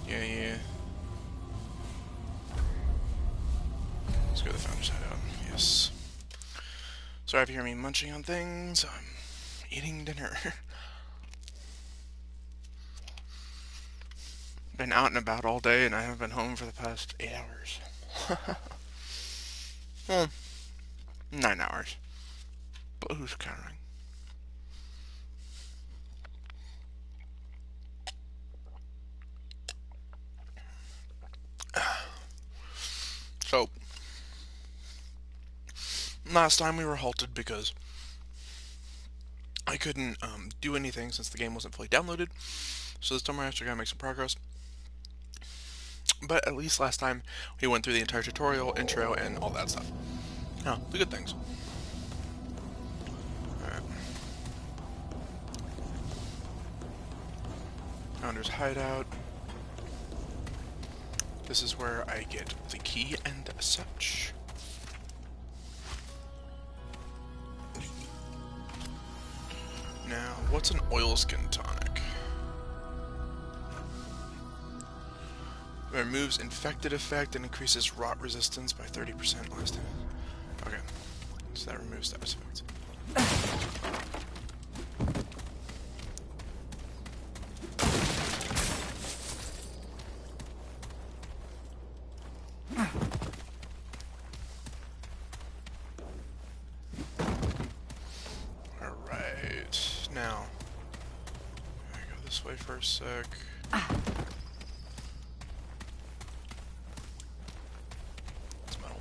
Yeah. Let's go to the Founder's Hideout. Yes. Sorry if you hear me munching on things. I'm eating dinner. Been out and about all day, and I haven't been home for the past 8 hours. Well, 9 hours. But who's counting? So, last time we were halted because I couldn't do anything since the game wasn't fully downloaded. So this time I actually gotta make some progress. But at least last time we went through the entire tutorial, intro, and all that stuff. Oh, the good things. Alright. Founder's Hideout. This is where I get the key and such. Now, what's an oilskin tonic? It removes infected effect and increases rot resistance by 30% last time. Okay, so that removes status effects. Alright, now, I go this way for a sec. It's metal.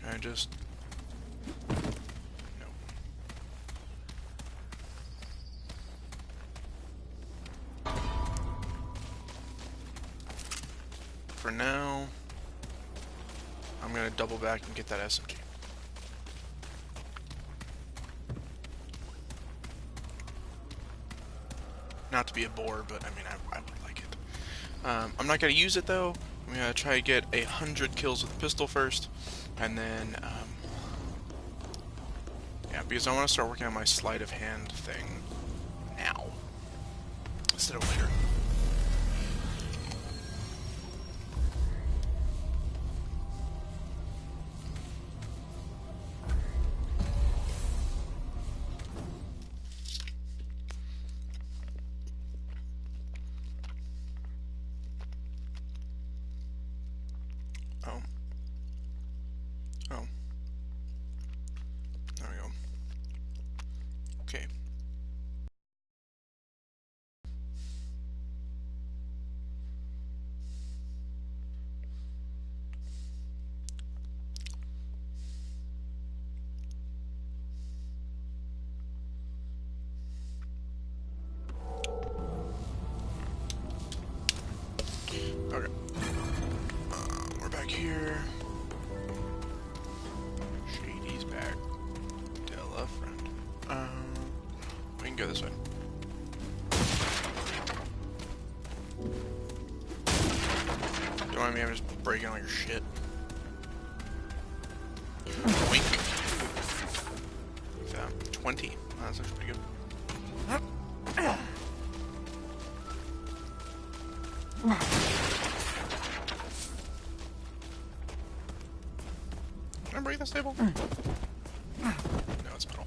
Can I just... No. For now, I'm gonna double back and get that SMG. Not to be a bore, but I mean, I would like it. I'm not gonna use it though. I'm gonna try to get 100 kills with the pistol first, and then, yeah, because I want to start working on my sleight of hand thing now instead of later. Oh. Oh. There we go. Okay. Okay. We're back here. Shady's back. Tell a friend. We can go this way. Don't mind me, I'm just breaking all your shit. Wink. 20. Oh, that looks pretty good. Can I break this table? No, it's metal.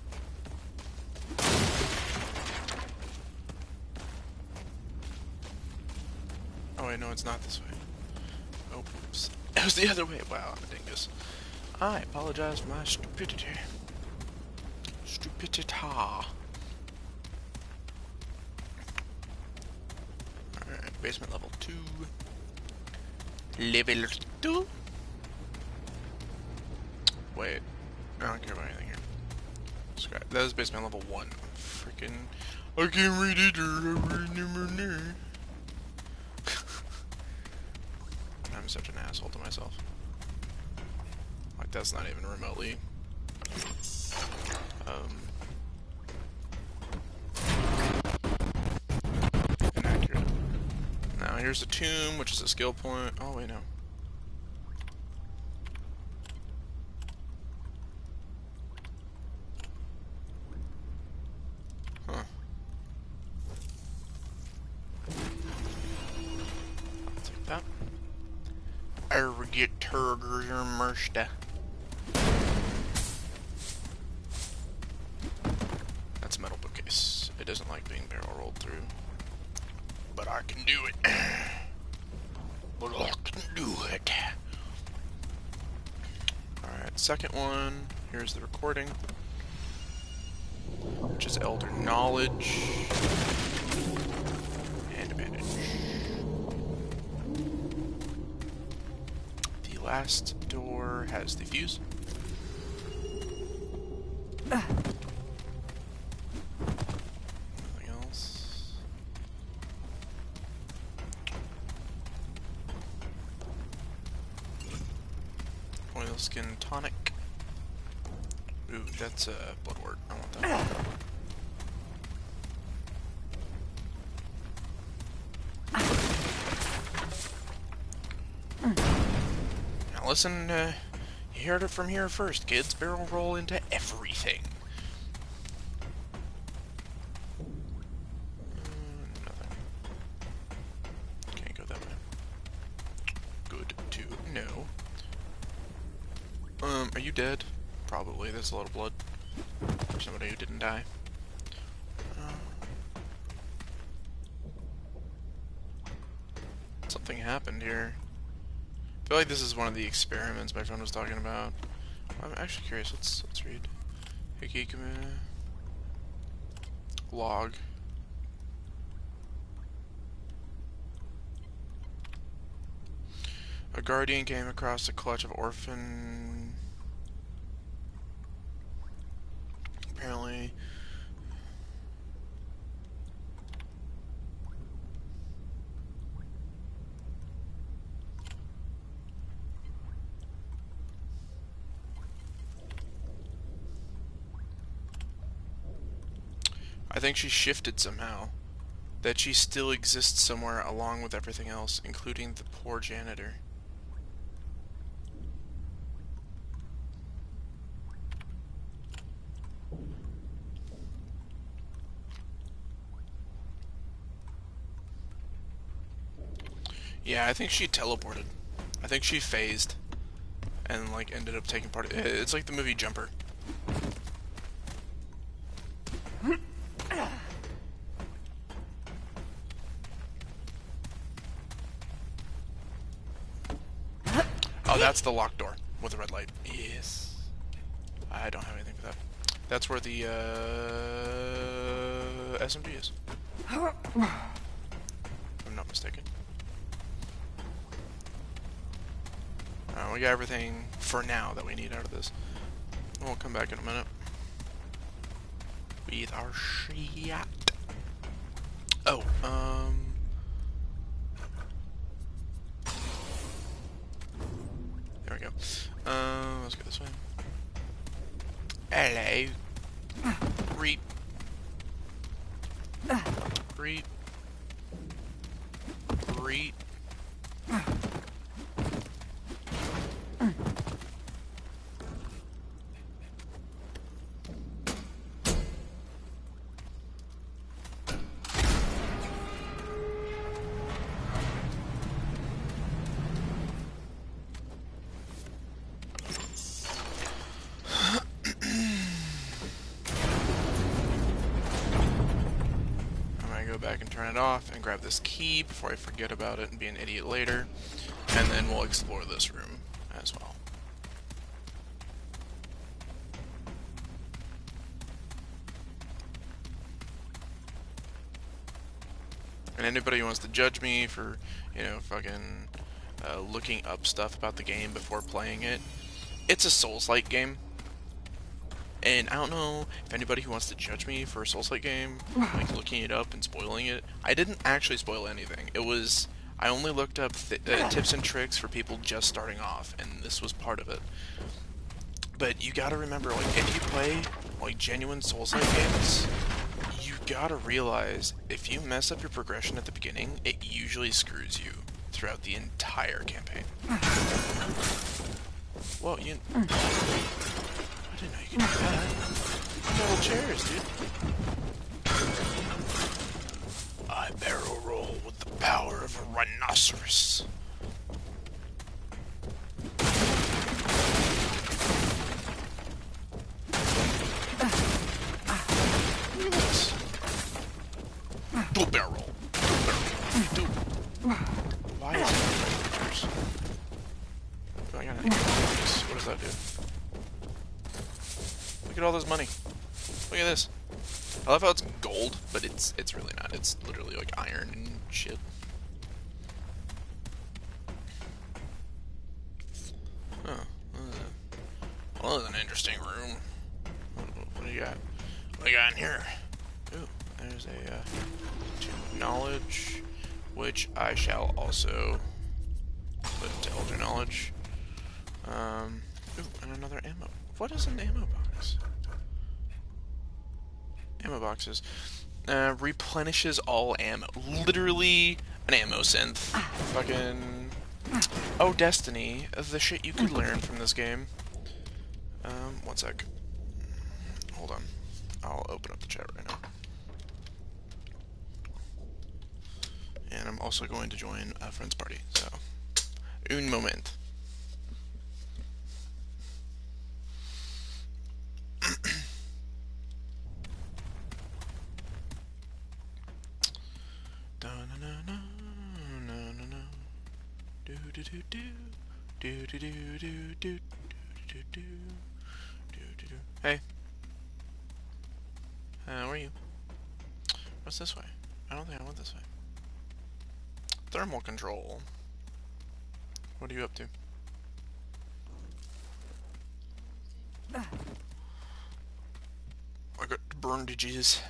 Oh wait, no, it's not this way. Oh, oops. It was the other way. Wow, I'm a dingus. I apologize for my stupidity. Stupidita. Alright, basement level 2. Level 2? Wait. I don't care about anything here. Scrap. That was basement level 1. Freaking. I can't read it or I'm such an asshole to myself. Like, that's not even remotely Here's the tomb, which is a skill point. Oh, wait, no. Huh. I'll take that. Get Turger Mersta. That's a metal bookcase. It doesn't like being barrel rolled through. But I can do it. But I can do it. Alright, second one. Here's the recording. Which is Elder Knowledge. And a bandage. The last door has the fuse. Nothing else. Oilskin tonic. Ooh, that's a bloodwort. I want that. Now listen, you heard it from here first, kids. Barrel roll into everything. Nothing. Can't go that way. Good to know. Are you dead? Probably. There's a lot of blood for somebody who didn't die. Something happened here. I feel like this is one of the experiments my friend was talking about. I'm actually curious. Let's read. Hikikame. Log. A guardian came across a clutch of orphan. Apparently. I think she shifted somehow. That she still exists somewhere along with everything else, including the poor janitor. Yeah, I think she teleported. I think she phased and like ended up taking part. It's like the movie Jumper. Oh, that's the locked door with the red light. Yes. I don't have anything for that. That's where the SMG is. If I'm not mistaken. We got everything for now that we need out of this. We'll come back in a minute with our shit. Oh, there we go. Let's go this way. Hello. Reap. Reap. Reap. Back and turn it off and grab this key before I forget about it and be an idiot later, and then we'll explore this room as well. And anybody who wants to judge me for, you know, fucking looking up stuff about the game before playing it, it's a Souls-like game. And I don't know if anybody who wants to judge me for a Souls-like game, like looking it up and spoiling it. I didn't actually spoil anything. It was, I only looked up tips and tricks for people just starting off, and this was part of it. But you gotta remember, like, if you play, like, genuine Souls-like games, you gotta realize, if you mess up your progression at the beginning, it usually screws you throughout the entire campaign. Well, I didn't know you could do that. Metal chairs, dude. I barrel roll with the power of a rhinoceros. Look at this. Dual barrel. Why is it yours? I got an ace. What does that do? Look at all this money. Look at this. I love how it's gold, but it's really not. It's literally like iron and shit. Huh. Well, this is an interesting room. What do you got? What do you got in here? Ooh, there's a tomb of knowledge, which I shall also put to elder knowledge. Ooh, and another ammo. What is an ammo box? Ammo boxes. Replenishes all ammo. Literally an ammo synth. Fucking... Oh, Destiny. The shit you could learn from this game. One sec. Hold on. I'll open up the chat right now. And I'm also going to join a friend's party, so... Un moment. Hey. Where are you? What's this way? I don't think I went this way. Thermal control. What are you up to? I got burned to Jesus.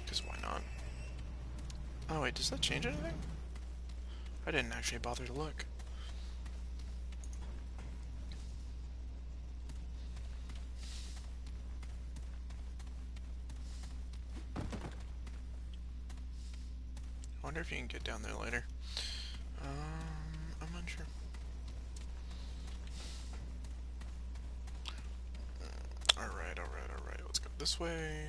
Because why not? Oh wait, does that change anything? I didn't actually bother to look. I wonder if you can get down there later. I'm unsure. Alright. Let's go this way.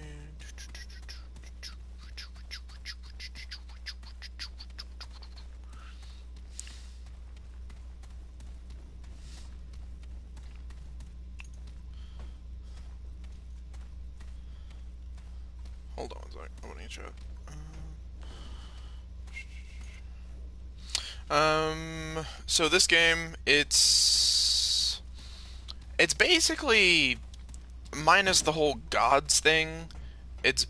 Hold on a sec. I want to get you up. So this game, it's basically, minus the whole gods thing, the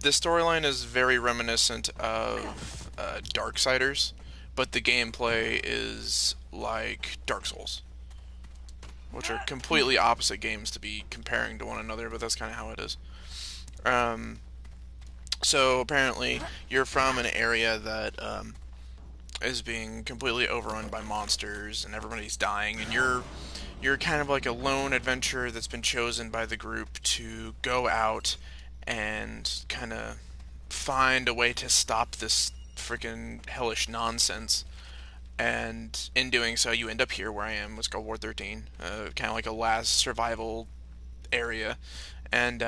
storyline is very reminiscent of Darksiders, but the gameplay is like Dark Souls, which are completely opposite games to be comparing to one another, but that's kind of how it is. So apparently you're from an area that is being completely overrun by monsters and everybody's dying, and you're kind of like a lone adventurer that's been chosen by the group to go out and kind of find a way to stop this freaking hellish nonsense. And in doing so, you end up here where I am. It's called War 13, kind of like a last survival area, and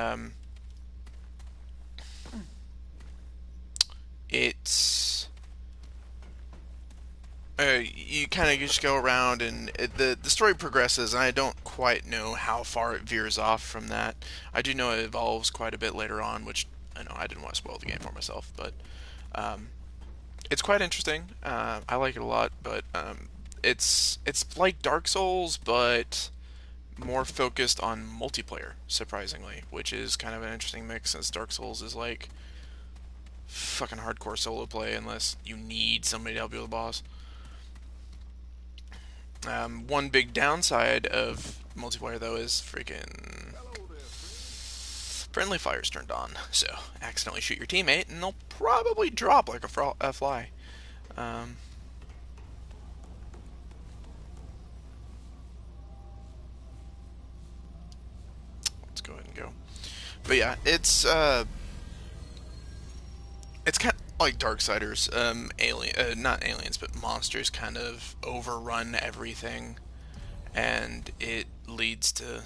it's you kind of just go around, and the story progresses, and I don't quite know how far it veers off from that. I do know it evolves quite a bit later on, which I know I didn't want to spoil the game for myself, but it's quite interesting. I like it a lot, but it's like Dark Souls, but more focused on multiplayer, surprisingly, which is kind of an interesting mix, since Dark Souls is like fucking hardcore solo play unless you need somebody to help you with the boss. One big downside of multiplayer, though, is freaking Friendly fire's turned on, so accidentally shoot your teammate, and they'll probably drop like a fly. Um, let's go ahead and go. But yeah, it's kind of like Darksiders. Not aliens, but monsters kind of overrun everything, and it leads to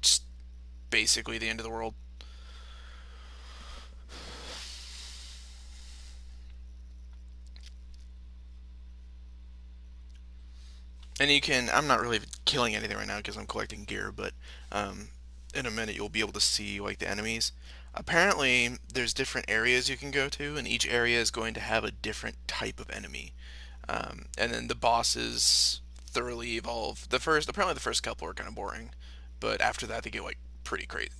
just basically the end of the world. And you can. I'm not really killing anything right now because I'm collecting gear, but um, in a minute you'll be able to see like the enemies. Apparently, there's different areas you can go to, and each area is going to have a different type of enemy. And then the bosses thoroughly evolve. Apparently, the first couple are kind of boring, but after that, they get like pretty crazy.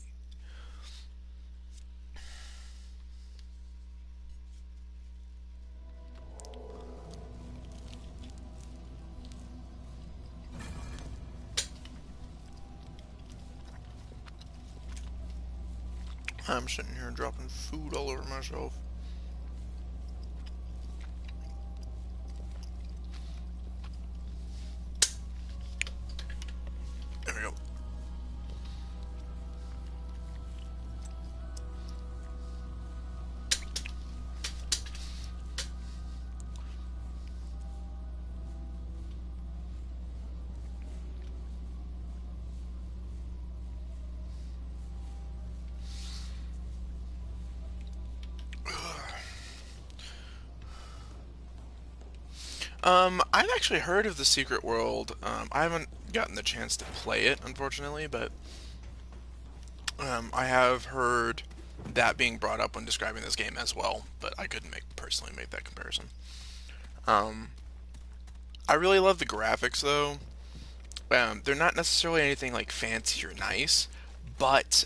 I'm sitting here dropping food all over myself. There we go. I've actually heard of the Secret World. I haven't gotten the chance to play it, unfortunately, but I have heard that being brought up when describing this game as well. But I couldn't personally make that comparison. Um, I really love the graphics though. They're not necessarily anything like fancy or nice, but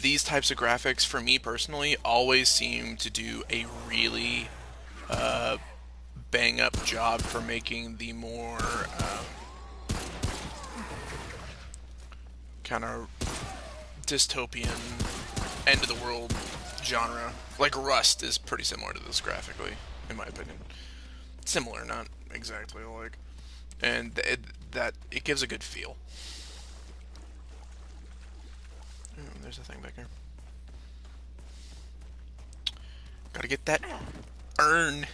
these types of graphics, for me personally, always seem to do a really uh, bang up job for making the more kind of dystopian end of the world genre. Like Rust is pretty similar to this graphically, in my opinion. Similar, not exactly like, and it gives a good feel. There's a thing back here. Gotta get that urn.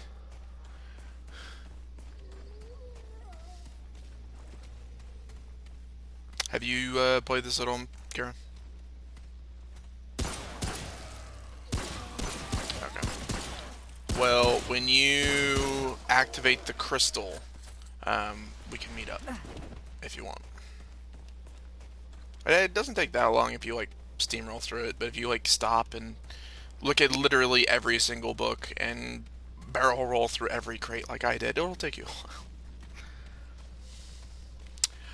Have you played this at all, Karen? Okay. Well, when you activate the crystal, we can meet up if you want. It doesn't take that long if you like steamroll through it, but if you like stop and look at literally every single book and barrel roll through every crate like I did, it'll take you a while.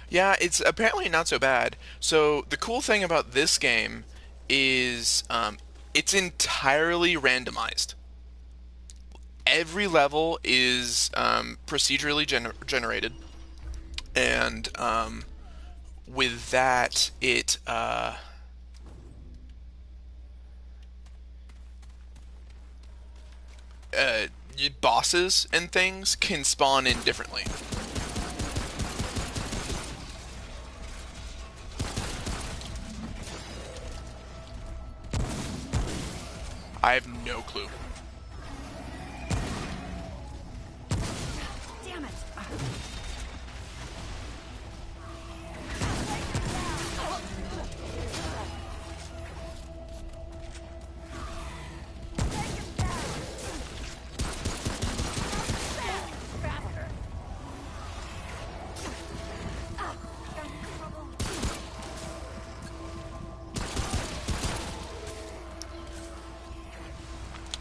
Yeah, it's apparently not so bad. So the cool thing about this game is it's entirely randomized. Every level is procedurally generated, and with that, uh, bosses and things can spawn in differently. I have no clue. Damn it!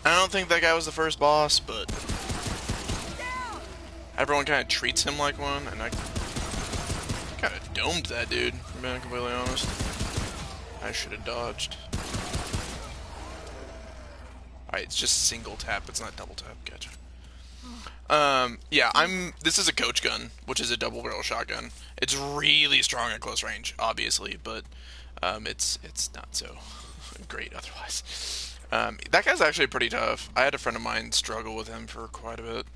I don't think that guy was the first boss, but everyone kind of treats him like one, and I kind of domed that dude, to be completely honest. I should have dodged. Alright, it's just single tap, it's not double tap, gotcha. Yeah, this is a coach gun, which is a double barrel shotgun. It's really strong at close range, obviously, but it's not so great otherwise. That guy's actually pretty tough. I had a friend of mine struggle with him for quite a bit,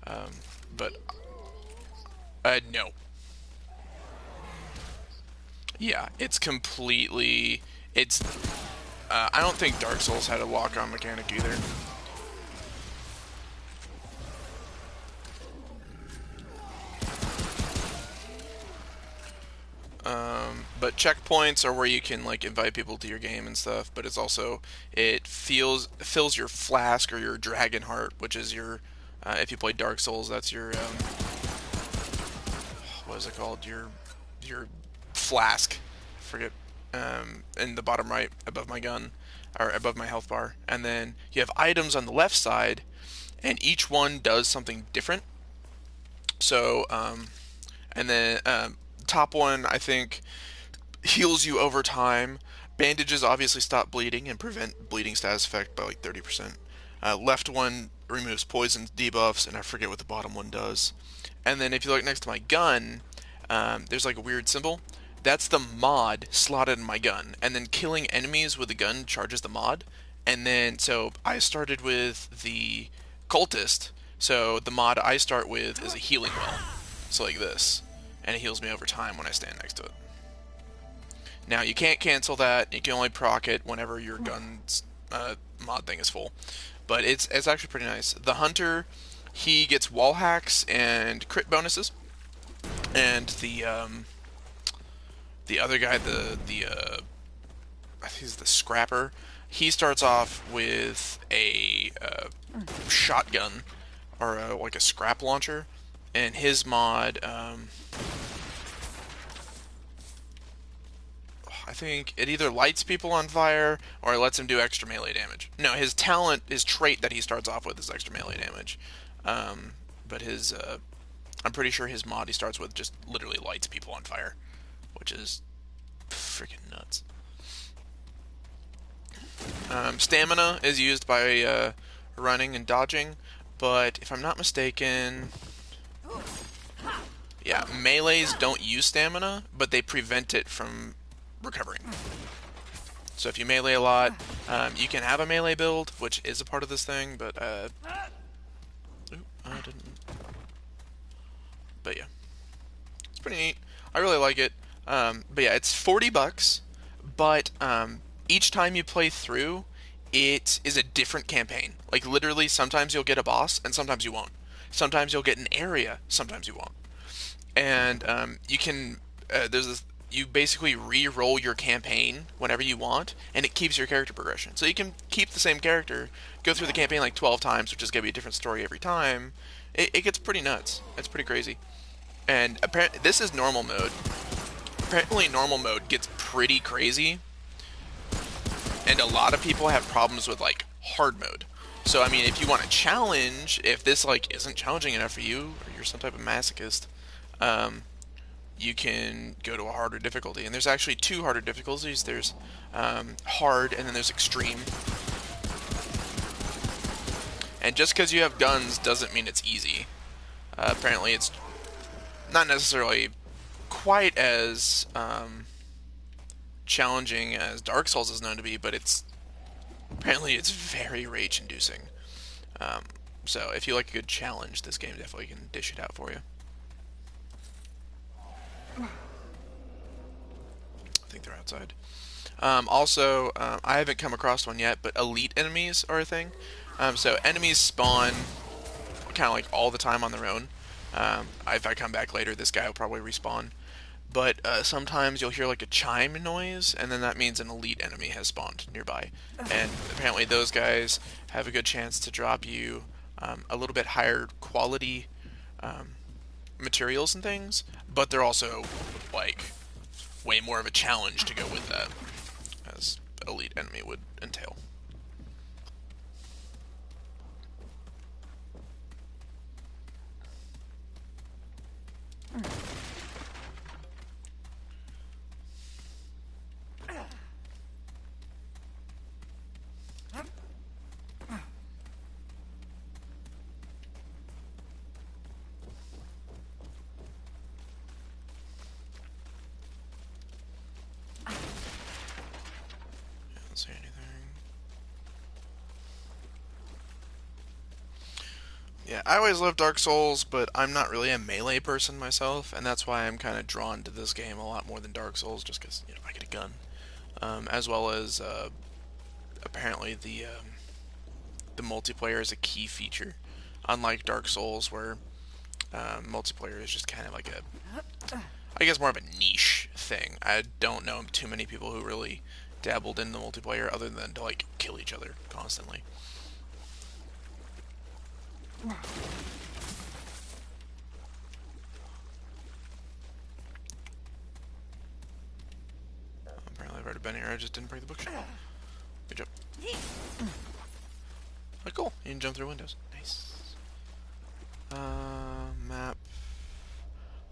um, but no, yeah, it's completely. It's. I don't think Dark Souls had a lock-on mechanic either. But checkpoints are where you can like invite people to your game and stuff. But it's also it fills your flask or your dragon heart, which is your if you play Dark Souls, that's your what is it called? Your flask. I forget. In the bottom right above my gun or above my health bar, and then you have items on the left side, and each one does something different. So and then top one I think heals you over time. Bandages obviously stop bleeding and prevent bleeding status effect by like 30%. Left one removes poison debuffs, and I forget what the bottom one does. And then if you look next to my gun, there's like a weird symbol. That's the mod slotted in my gun. And then killing enemies with the gun charges the mod. And then, so I started with the cultist. So the mod I start with is a healing well. So like this. And it heals me over time when I stand next to it. Now you can't cancel that. You can only proc it whenever your gun's mod thing is full. But it's actually pretty nice. The hunter, he gets wall hacks and crit bonuses, and the other guy, I think he's the scrapper. He starts off with a shotgun or like a scrap launcher, and his mod. I think it either lights people on fire or it lets him do extra melee damage. No, his talent, his trait that he starts off with is extra melee damage. But I'm pretty sure his mod he starts with just literally lights people on fire, which is freaking nuts. Stamina is used by running and dodging, but if I'm not mistaken, yeah, melees don't use stamina, but they prevent it from recovering. So if you melee a lot, you can have a melee build, which is a part of this thing, but I didn't. But yeah, it's pretty neat. I really like it. But yeah, it's $40, but each time you play through, it is a different campaign. Like literally, sometimes you'll get a boss, and sometimes you won't. Sometimes you'll get an area, sometimes you won't. And you can there's this you basically re-roll your campaign whenever you want, and it keeps your character progression. So you can keep the same character, go through the campaign like 12 times, which is going to be a different story every time. It gets pretty nuts. It's pretty crazy. And apparently, this is normal mode. Apparently, normal mode gets pretty crazy, and a lot of people have problems with like hard mode. So I mean, if you want a challenge, if this like isn't challenging enough for you, or you're some type of masochist, um, you can go to a harder difficulty. And there's actually two harder difficulties. There's hard, and then there's extreme. And just because you have guns doesn't mean it's easy. Apparently, it's not necessarily quite as challenging as Dark Souls is known to be, but apparently it's very rage-inducing. So if you like a good challenge, this game definitely can dish it out for you. I think they're outside. Also, I haven't come across one yet, but elite enemies are a thing. So enemies spawn kind of like all the time on their own. If I come back later, this guy will probably respawn. But sometimes you'll hear like a chime noise, and then that means an elite enemy has spawned nearby. And apparently those guys have a good chance to drop you a little bit higher quality materials and things, but they're also like way more of a challenge to go with that, as elite enemy would entail. Yeah, I always loved Dark Souls, but I'm not really a melee person myself, and that's why I'm kind of drawn to this game a lot more than Dark Souls, just because I get a gun, as well as apparently the multiplayer is a key feature, unlike Dark Souls, where multiplayer is just kind of like I guess more of a niche thing. I don't know too many people who really dabbled in the multiplayer other than to like kill each other constantly. Apparently I've already been here, I just didn't break the bookshelf. Good job. Oh, cool. You can jump through windows. Nice. Map.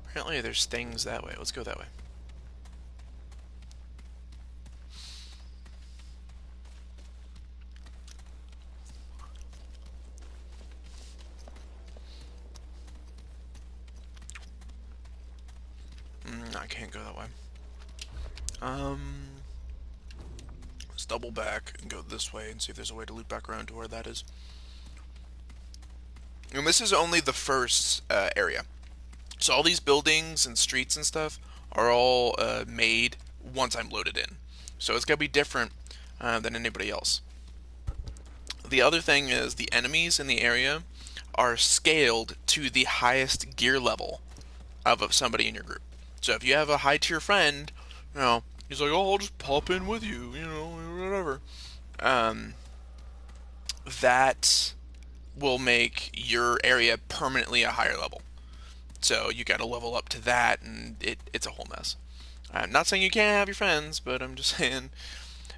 Apparently there's things that way. Let's go that way. I can't go that way. Let's double back and go this way and see if there's a way to loop back around to where that is. And this is only the first area. So all these buildings and streets and stuff are all made once I'm loaded in. So it's going to be different than anybody else. The other thing is the enemies in the area are scaled to the highest gear level of somebody in your group. So if you have a high tier friend, he's like, oh, I'll just pop in with you, whatever. That will make your area permanently a higher level. So you got to level up to that, and it's a whole mess. I'm not saying you can't have your friends, but I'm just saying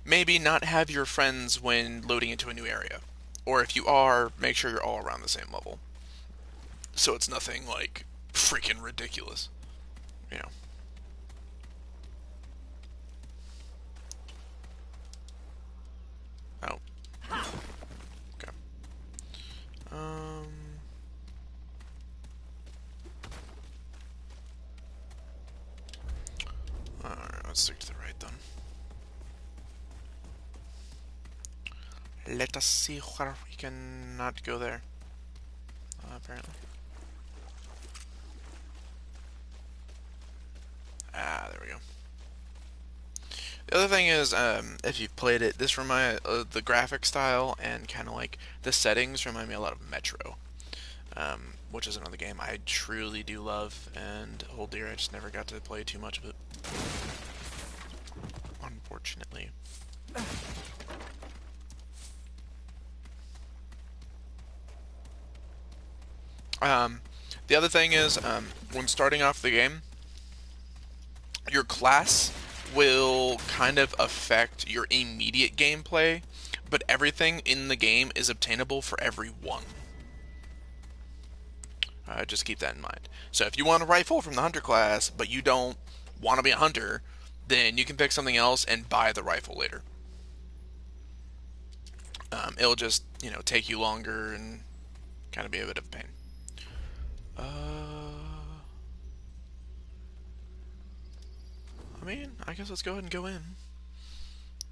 maybe not have your friends when loading into a new area. Or if you are, make sure you're all around the same level. So it's nothing like freaking ridiculous. You know. Oh. Okay. Alright, let's stick to the right then. Let us see where we can not go there. Apparently. Ah, there we go. The other thing is, if you've played it, this remind the graphic style and kind of like the settings remind me a lot of Metro, which is another game I truly do love. And oh dear, I just never got to play too much of it, unfortunately. The other thing is, when starting off the game, your class will kind of affect your immediate gameplay, but everything in the game is obtainable for everyone. Just keep that in mind. So if you want a rifle from the hunter class, but you don't want to be a hunter, then you can pick something else and buy the rifle later. It'll just, take you longer and kind of be a bit of a pain. I mean, I guess let's go ahead and go in.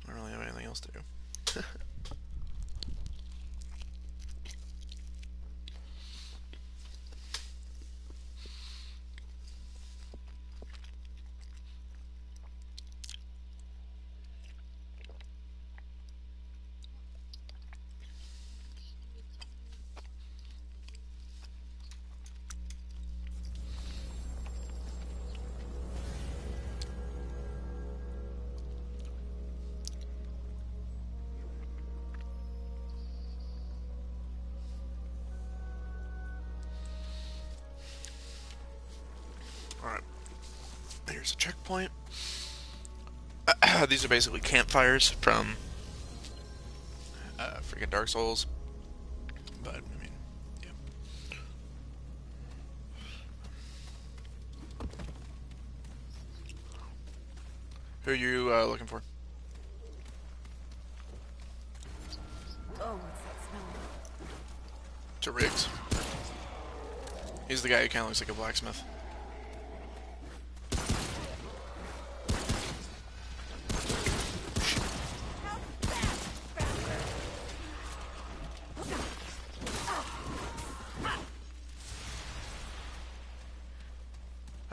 I don't really have anything else to do. Alright. Here's a checkpoint. These are basically campfires from freaking Dark Souls. But, I mean, yeah. Who are you looking for? Oh, what's that smell? To Riggs. He's the guy who kind of looks like a blacksmith.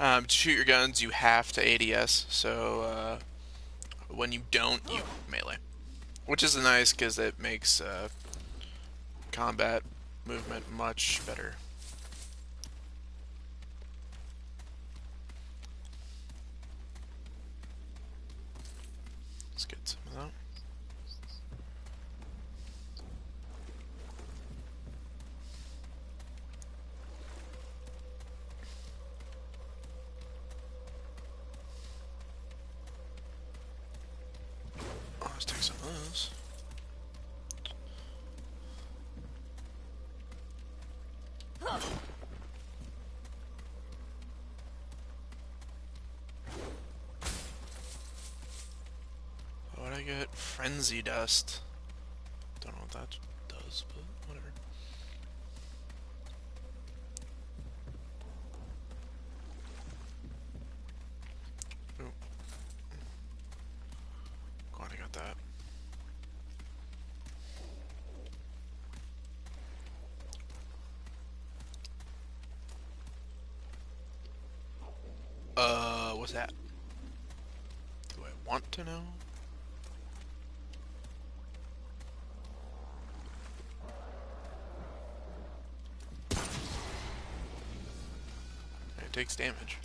To shoot your guns, you have to ADS, so when you don't, you melee. Which is nice because it makes combat movement much better. Let's get some of that. Oh, let's take some of those. What did I get? Frenzy dust. Don't know what that does, but whatever. Ooh. Glad I got that. What's that? Do I want to know? It takes damage.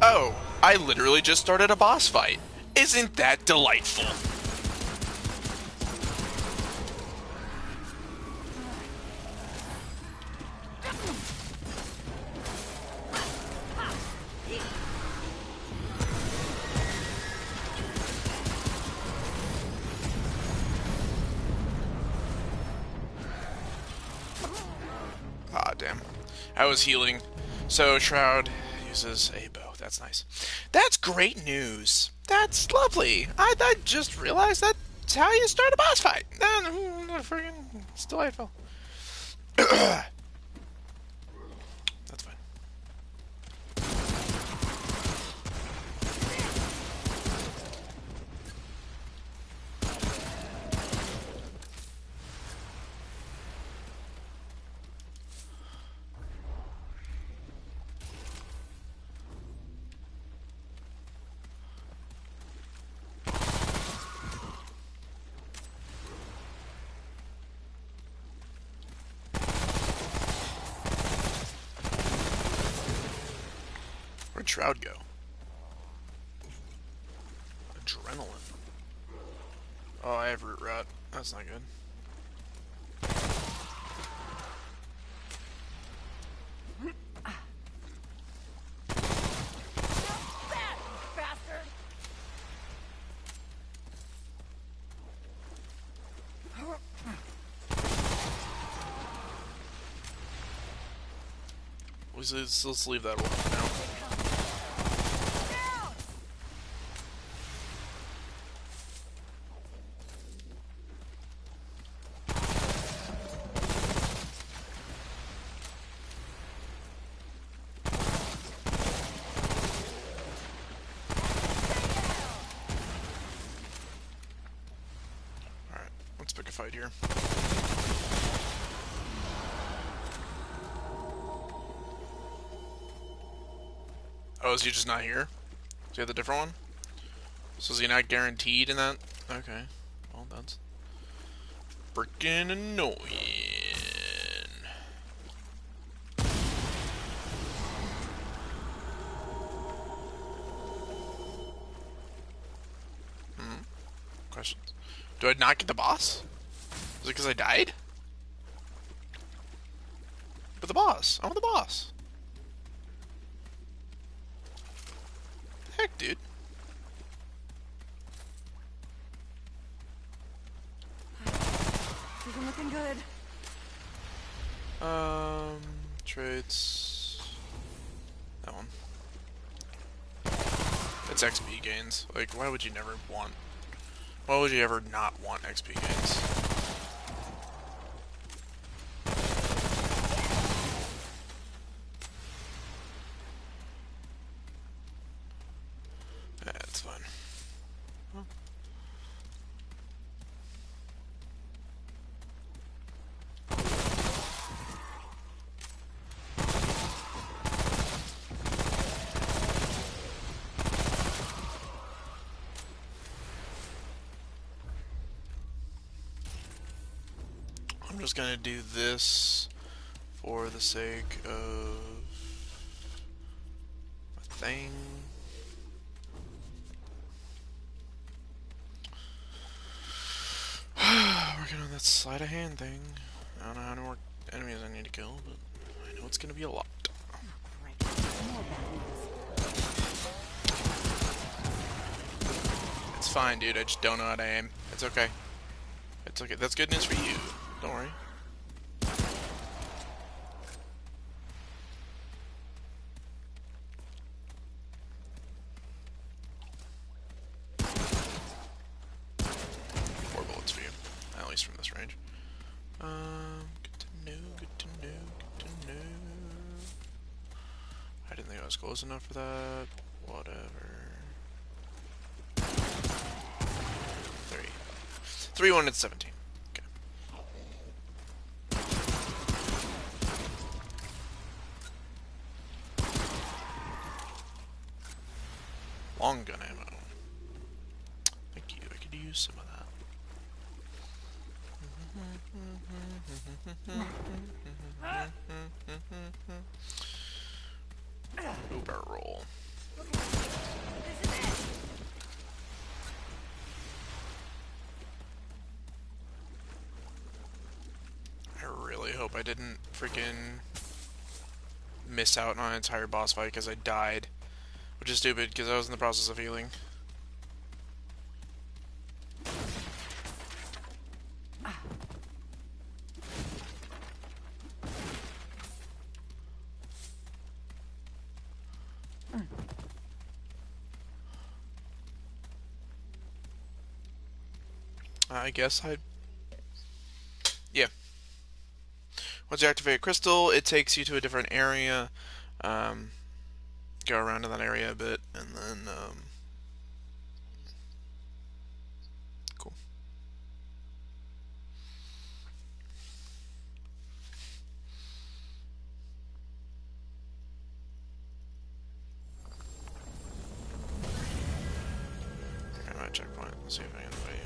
Oh, I literally just started a boss fight. Isn't that delightful? Ah, damn. I was healing. So, Shroud uses a bow. That's nice. That's great news. That's lovely. I just realized that's how you start a boss fight. Friggin' it's delightful. That's fine. Where'd Shroud go? Adrenaline. Oh, I have root rot. That's not good. Bastard! Let's leave that one for now. Alright, let's pick a fight here. Oh, is he just not here? Is he have the different one? So is he not guaranteed in that? Okay. Well, that's freaking annoying. Questions. Do I not get the boss? Is it because I died? But the boss. I want the boss. Heck, dude. Isn't looking good. Traits. That one. It's XP gains. Like, why would you never want... Why would you ever not want XP gains? That's fine. Huh. just gonna do this for the sake of a thing. Working on that sleight of hand thing. I don't know how many more enemies I need to kill, but I know it's gonna be a lot. It's fine, dude. I just don't know how to aim. It's okay. It's okay. That's good news for you. Don't worry. Four bullets for you. At least from this range. Good to know, good to know, good to know. I didn't think I was close enough for that. Whatever. 317. Okay. Long gun ammo. Thank you. I could use some of that. Uber roll. I really hope I didn't freaking miss out on an entire boss fight because I died. Which is stupid because I was in the process of healing. I guess yeah. Once you activate a crystal, it takes you to a different area. Um, go around in that area a bit, and then, cool. Okay, I'm at a checkpoint. Let's see if I can fight you.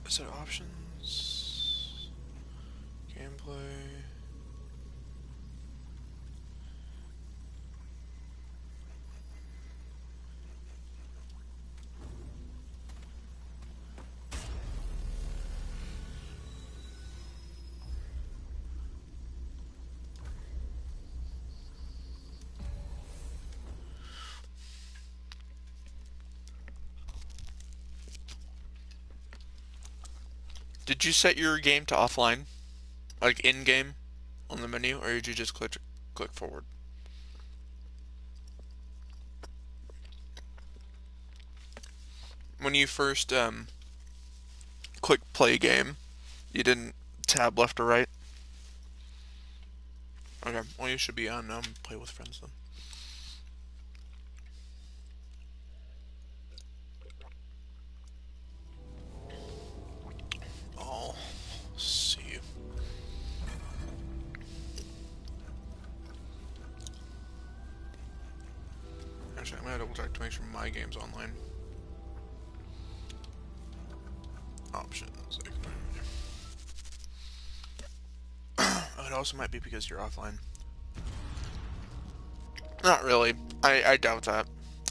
Is there options? Gameplay. Did you set your game to offline? Like in-game on the menu, or did you just click forward? When you first click play game, you didn't tab left or right? Okay, well you should be on play with friends then. I'll see you. Actually, I'm gonna double check to make sure my game's online. Options. Oh, it also might be because you're offline. Not really. I doubt that.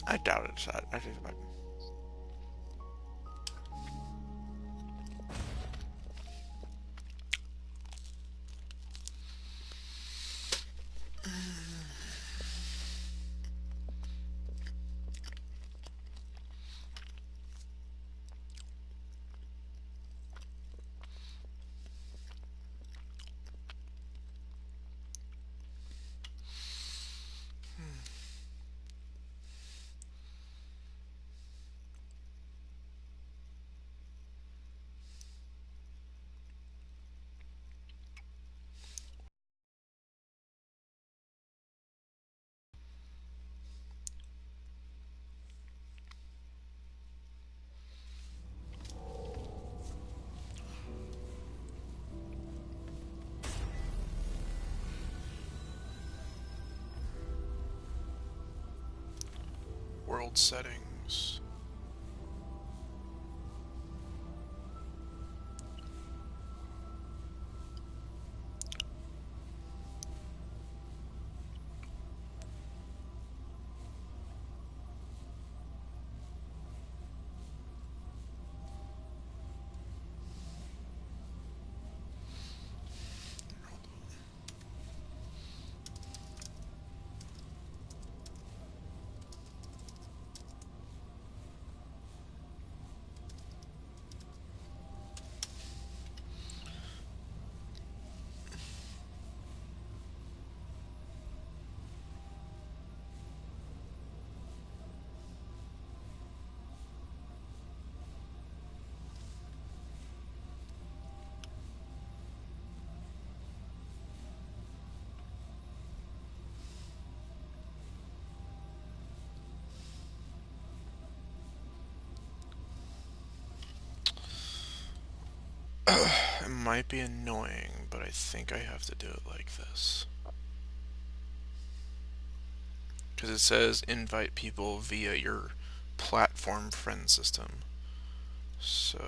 I doubt it's that. I take it back. World settings. It might be annoying, but I think I have to do it like this. Because it says invite people via your platform friend system. So...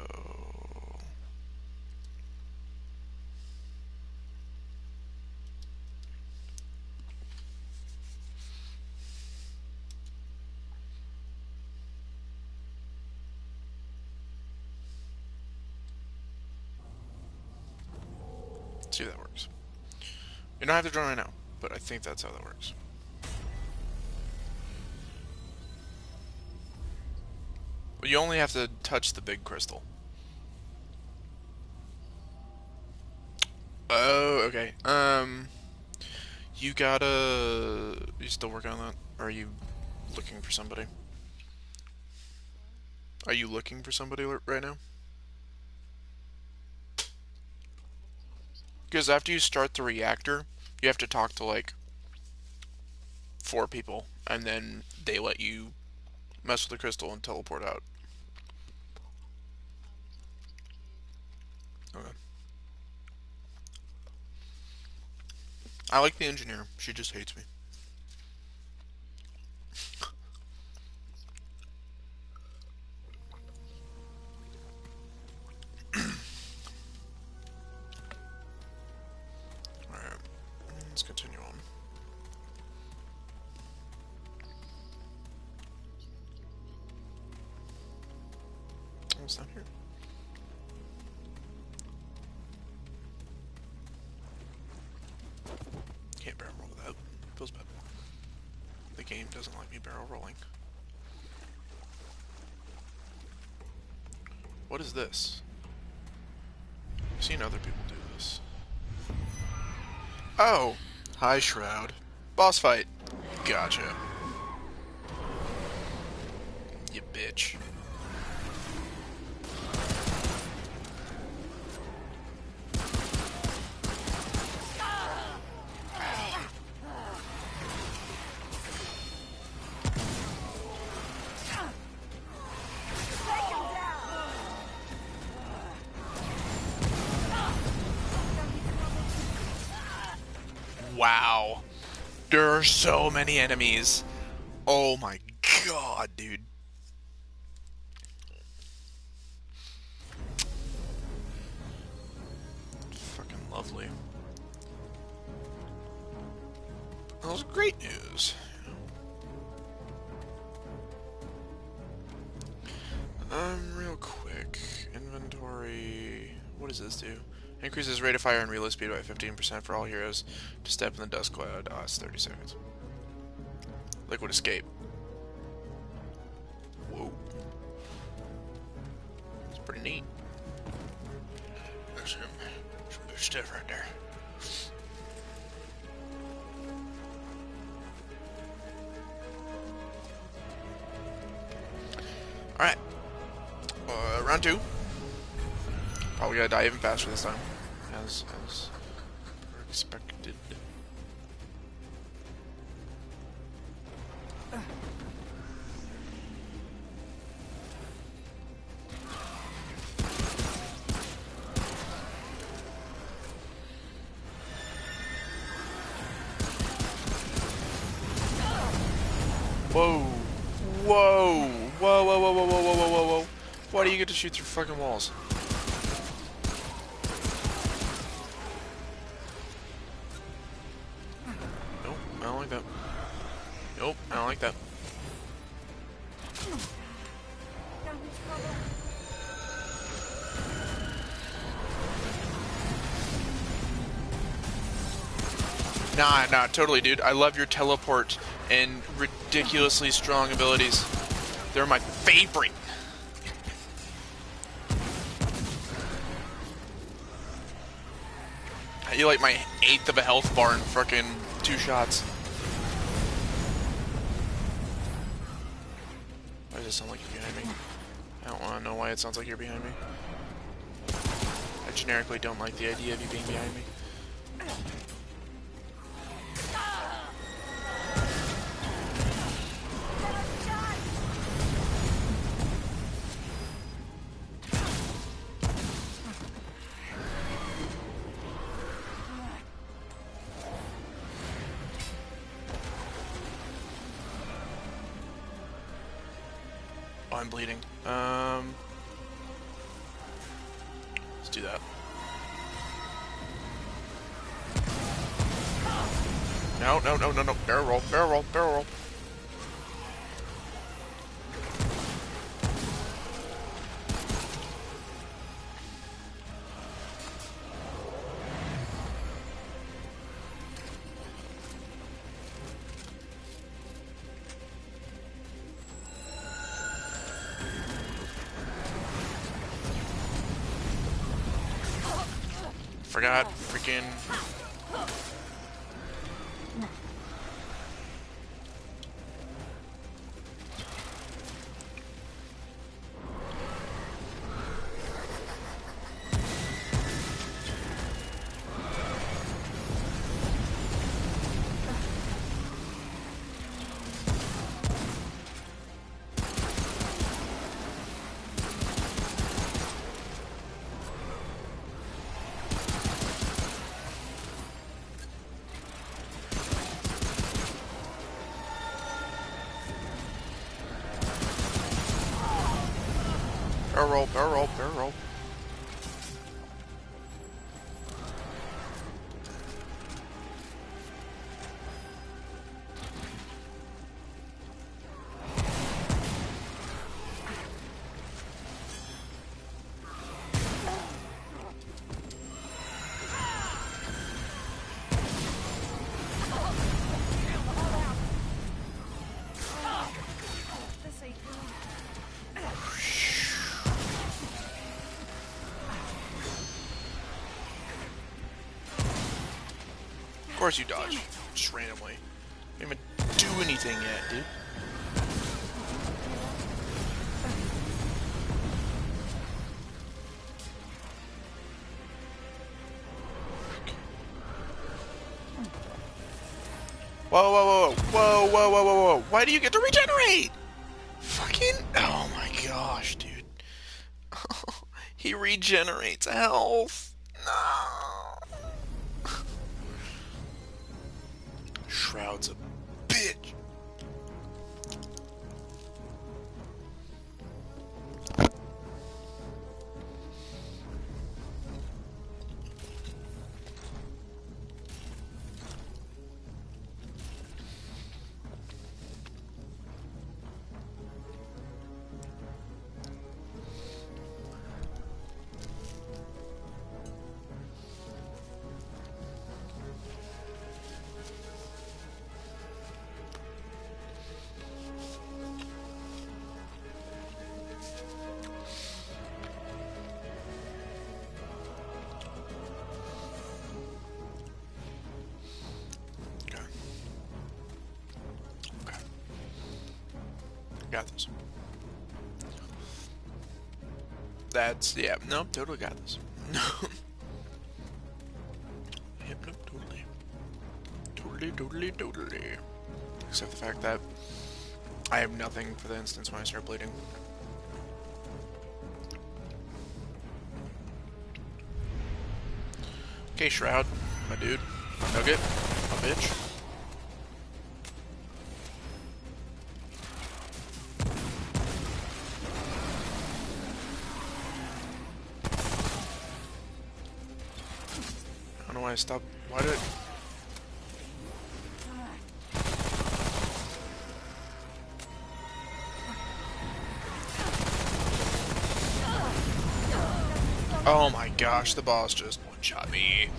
let's see if that works. You don't have to join right now, but I think that's how that works. Well, you only have to touch the big crystal. Oh, okay. You gotta... You still working on that? Or are you looking for somebody? Are you looking for somebody right now? Because after you start the reactor, you have to talk to like 4 people, and then they let you mess with the crystal and teleport out. Okay. I like the engineer. She just hates me. Alright. Let's continue on. What's down here? Can't barrel roll without. Feels bad. The game doesn't like me barrel rolling. What is this? I've seen other people do this. Oh! Hi, Shroud. Boss fight. Gotcha. You bitch. Wow. There are so many enemies. Oh my god, dude. Fucking lovely. That was great news. Real quick. Inventory. What does this do? Increases rate of fire and reload speed by 15% for all heroes to step in the dust cloud. Ah, it's 30 seconds. Liquid escape. Whoa. It's pretty neat. There's some good stuff right there. Alright. Round 2. Probably gotta die even faster this time. As expected. Whoa. Whoa! Whoa, whoa, whoa, whoa, whoa, whoa, whoa, whoa, whoa. Why do you get to shoot through fucking walls? Nope, I don't like that. Nope, I don't like that. Nah, totally, dude. I love your teleport and ridiculously strong abilities. They're my favorite. You like my eighth of a health bar in fucking 2 shots. Why does it sound like you're behind me? I don't want to know why it sounds like you're behind me. I generically don't like the idea of you being behind me. Oh, I'm bleeding. Let's do that. No. Barrel roll, barrel roll, barrel roll. Forgot freaking. Barrel roll, barrel roll, barrel roll. Of course you dodge. Just randomly. You didn't even do anything yet, dude. Whoa, whoa, whoa, whoa, whoa, whoa, whoa, whoa. Why do you get to regenerate? Fucking, oh my gosh, dude. He regenerates health. No. Shroud's a bitch. Got this. That's, yeah, nope, totally got this. Yep, nope, totally. Totally. Except the fact that I have nothing for the instance when I start bleeding. Okay, Shroud, my dude, my nugget, my bitch. don't know why I stopped. Why did I... Oh my gosh, the boss just one-shot me.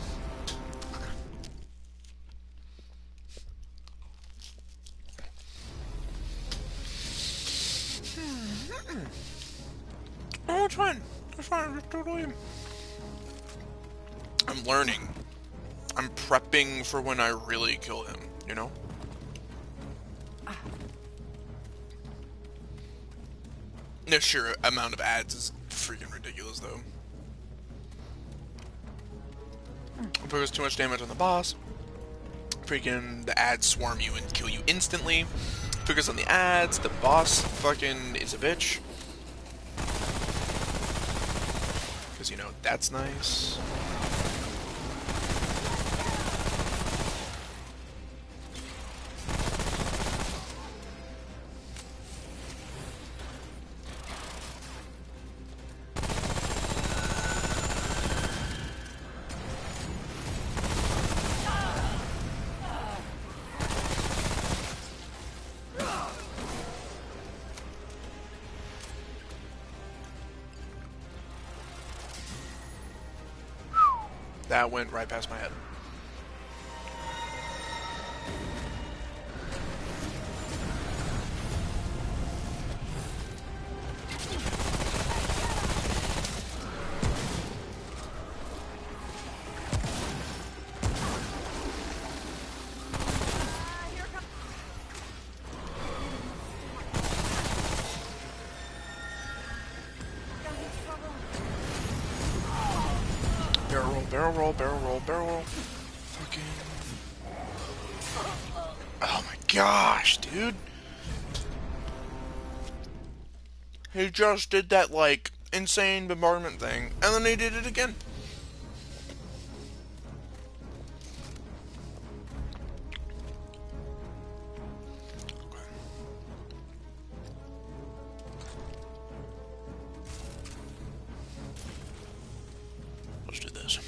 Oh, it's fine. It's fine. It's totally... I'm learning. I'm prepping for when I really kill him, you know? The sheer amount of ads is freaking ridiculous, though. Focus too much damage on the boss. Freaking the ads swarm you and kill you instantly. Focus on the ads. The boss fucking is a bitch. Because, you know, that's nice. That went right past my head. Barrel roll, barrel roll, barrel roll, barrel roll. Fucking... Oh my gosh, dude. He just did that, like, insane bombardment thing, and then he did it again. Let's do this.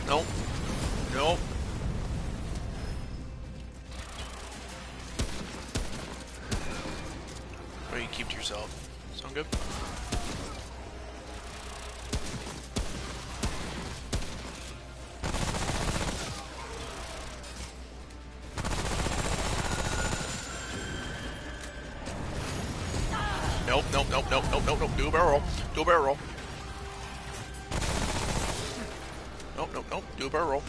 Nope. Nope. Or you keep to yourself. Sound good? Nope, nope, nope, nope, nope, nope, nope. Do a barrel roll. Do a barrel roll. Nope, nope, nope. Do a barrel roll.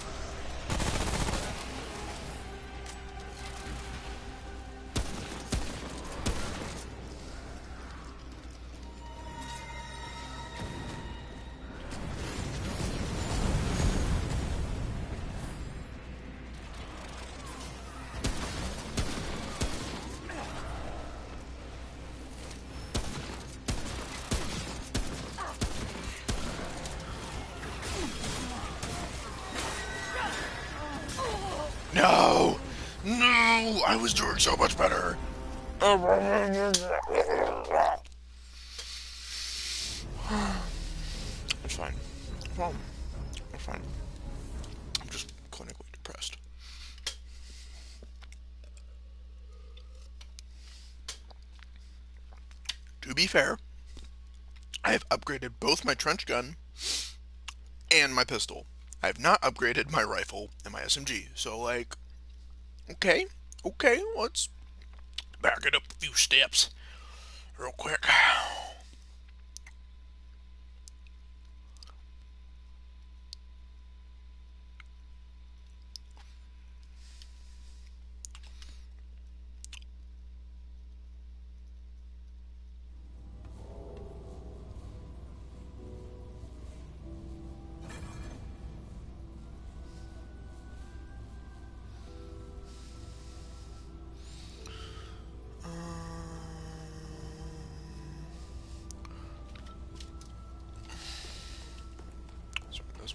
No! No! I was doing so much better! It's fine. Well, it's fine. I'm just clinically depressed. To be fair, I have upgraded both my trench gun and my pistol. I have not upgraded my rifle and my SMG. So, like, okay, let's back it up a few steps real quick.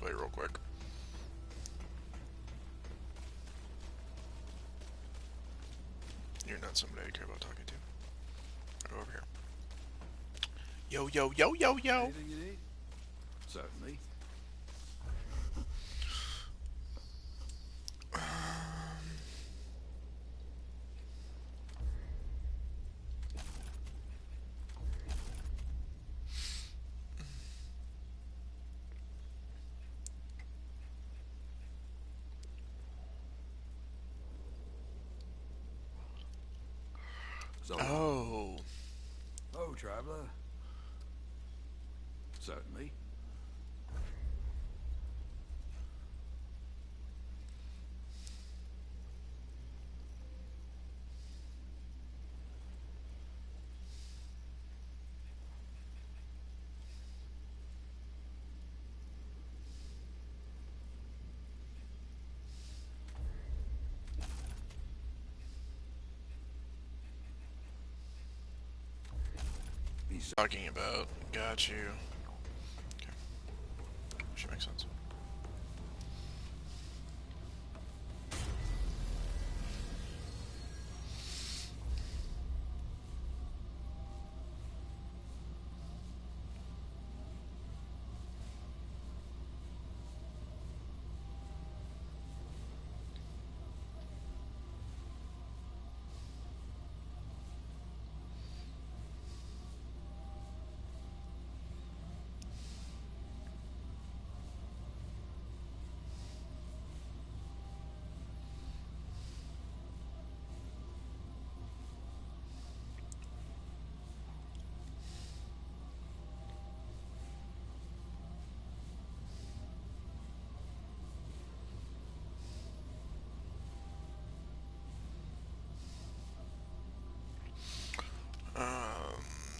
way real quick. You're not somebody I care about talking to. Go over here. Yo, yo, yo, yo, yo. Anything you need? Certainly. So long. Oh. Oh, traveler. Certainly. Be Talking about. Got you. Okay. Should make sense.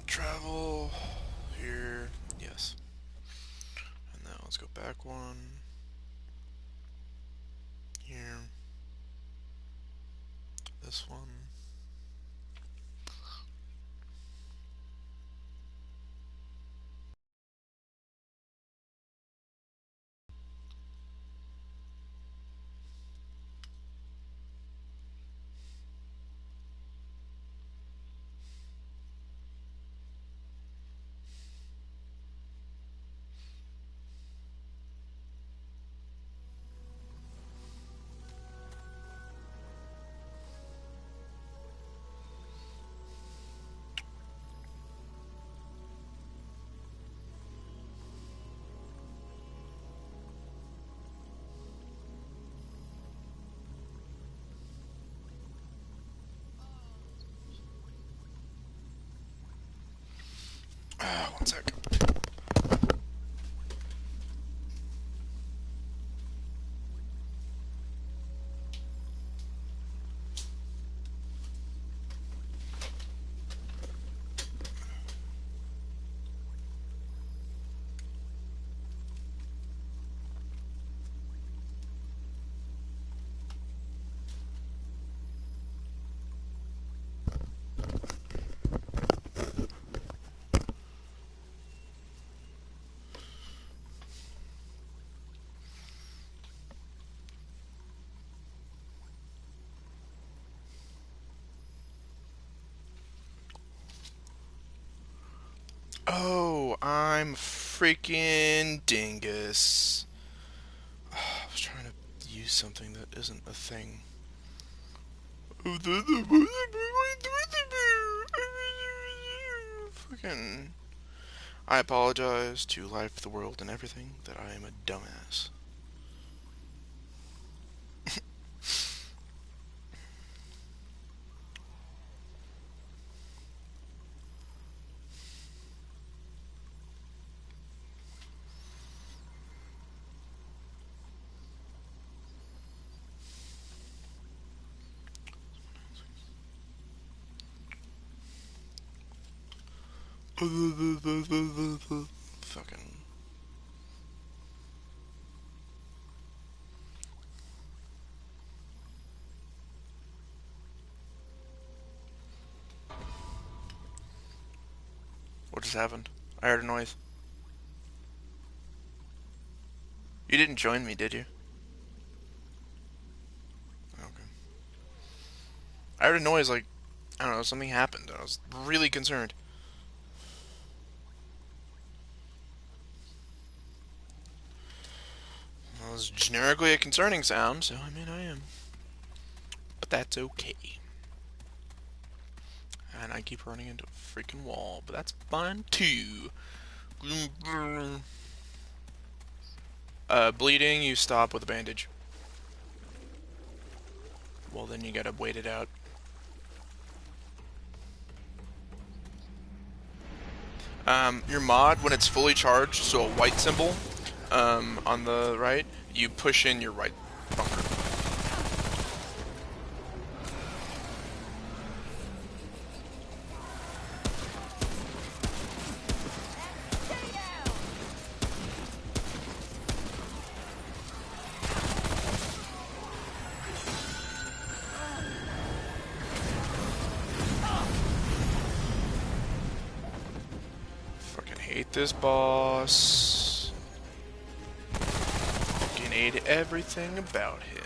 Travel here. Yes. And now let's go back one. Here. This one. One sec. Oh, I'm freaking dingus. I was trying to use something that isn't a thing. Fucking. I apologize to life, the world, and everything that I am a dumbass. Fucking. What just happened? I heard a noise. You didn't join me, did you? Okay. I heard a noise like, I don't know, something happened. I was really concerned. Well, it was generically a concerning sound, so I mean I am. But that's okay. And I keep running into a freaking wall, but that's fine too. Bleeding, you stop with a bandage. Well, then you gotta wait it out. Your mod, when it's fully charged, so a white symbol, on the right, you push in your right bunker. Fucking hate this boss. Fucking hate everything about him.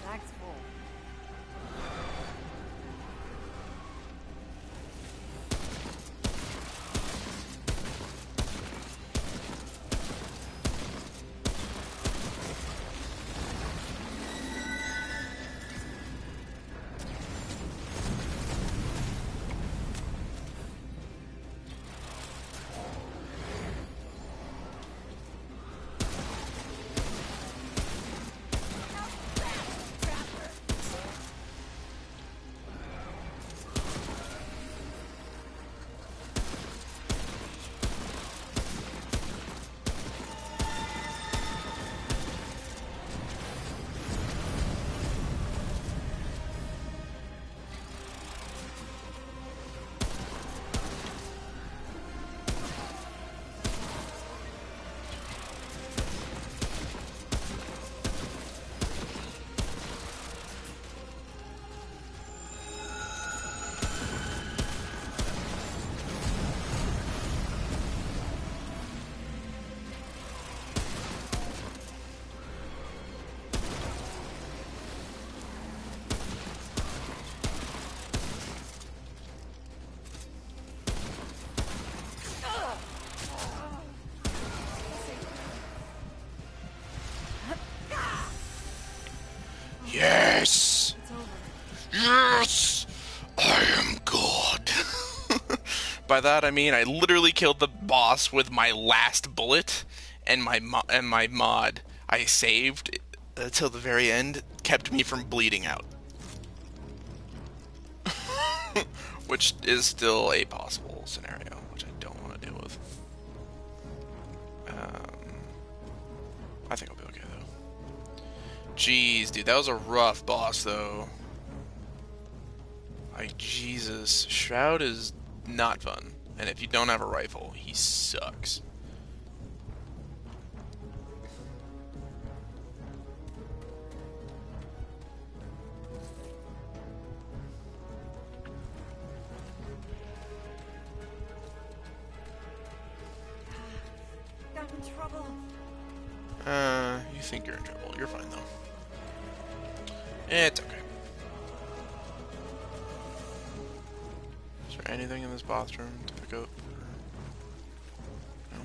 Bag's full. Yes! It's over. Yes! I am God. By that I mean I literally killed the boss with my last bullet, and my mod I saved until the very end kept me from bleeding out. Which is still a possible scenario, which I don't want to deal with. I think I'll be okay though. Jeez, dude, that was a rough boss though. Like, Jesus. Shroud is not fun. And if you don't have a rifle, he sucks. Got in trouble. You think you're in trouble. You're fine though. It's okay. Is there anything in this bathroom to pick up? No?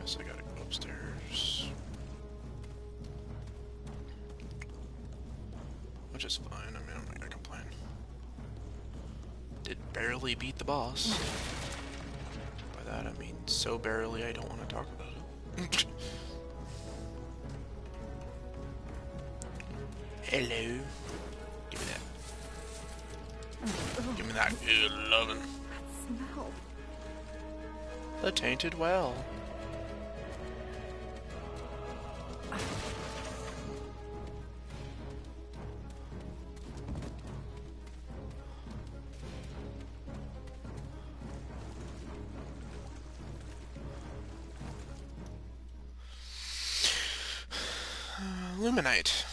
Guess I gotta go upstairs. Which is fine. I mean, I'm not gonna complain. Did barely beat the boss. By that I mean so barely I don't want to talk about it. Hello. Give me that. Give me that good lovin'. smell. The tainted well. Luminite.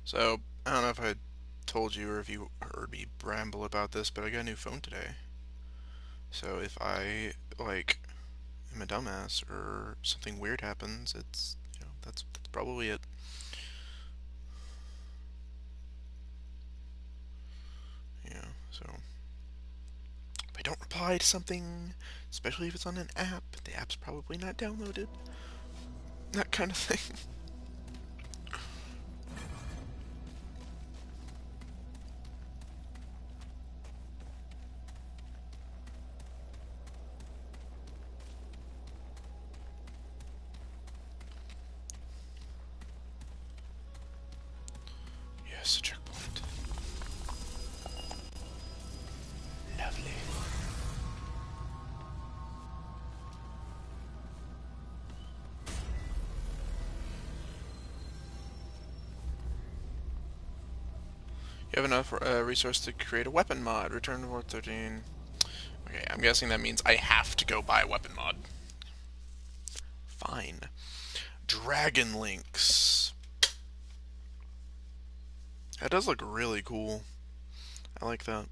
So, I don't know if I told you or if you heard me bramble about this, but I got a new phone today. So if I, like, am a dumbass or something weird happens, it's, that's probably it. Yeah, so if I don't reply to something, especially if it's on an app, the app's probably not downloaded. That kind of thing. Yes, a checkpoint. Lovely. You have enough resource to create a weapon mod. Return to World 13. Okay, I'm guessing that means I have to go buy a weapon mod. Fine. Dragon Links. That does look really cool. I like that.